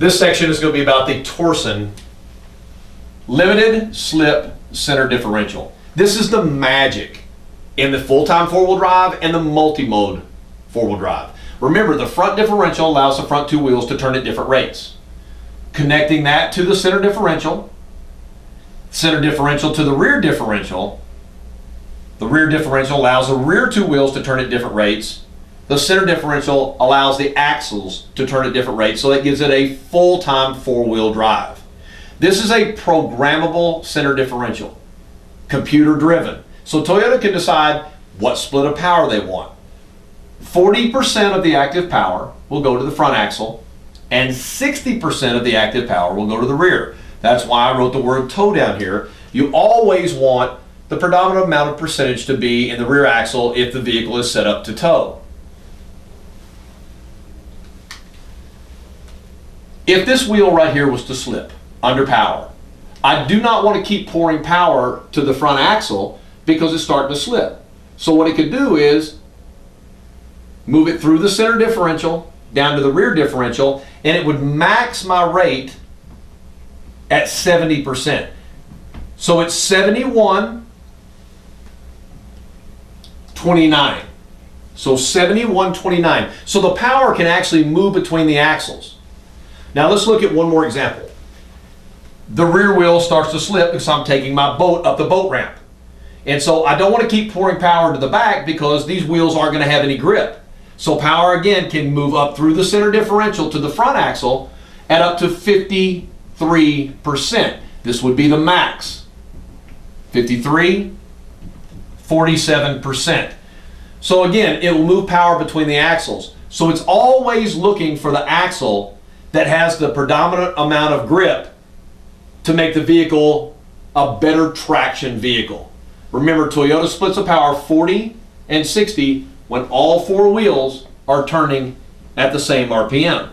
This section is going to be about the Torsen limited slip center differential. This is the magic in the full-time four-wheel drive and the multi-mode four-wheel drive. Remember, the front differential allows the front two wheels to turn at different rates. Connecting that to the center differential to the rear differential allows the rear two wheels to turn at different rates. The center differential allows the axles to turn at different rates, so that gives it a full-time four-wheel drive. This is a programmable center differential, computer-driven. So Toyota can decide what split of power they want. 40% of the active power will go to the front axle, and 60% of the active power will go to the rear. That's why I wrote the word tow down here. You always want the predominant amount of percentage to be in the rear axle if the vehicle is set up to tow. If this wheel right here was to slip under power, I do not want to keep pouring power to the front axle because it's starting to slip. So what it could do is move it through the center differential down to the rear differential, and it would max my rate at 70%. So it's 71.29. So 71.29. So the power can actually move between the axles. Now let's look at one more example. The rear wheel starts to slip because I'm taking my boat up the boat ramp. And so I don't want to keep pouring power to the back because these wheels aren't going to have any grip. So power again can move up through the center differential to the front axle at up to 53%. This would be the max. 53, 47%. So again, it will move power between the axles. So it's always looking for the axle that has the predominant amount of grip to make the vehicle a better traction vehicle. Remember, Toyota splits the power 40 and 60 when all four wheels are turning at the same RPM.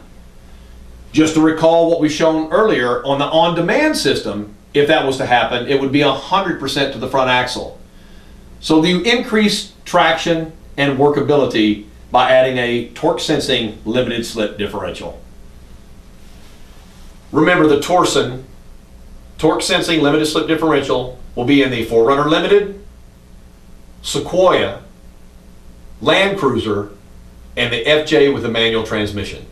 Just to recall what we've shown earlier on the on-demand system, if that was to happen, it would be 100% to the front axle. So you increase traction and workability by adding a torque sensing limited slip differential. Remember, the Torsen torque sensing limited slip differential will be in the 4Runner Limited, Sequoia, Land Cruiser, and the FJ with a manual transmission.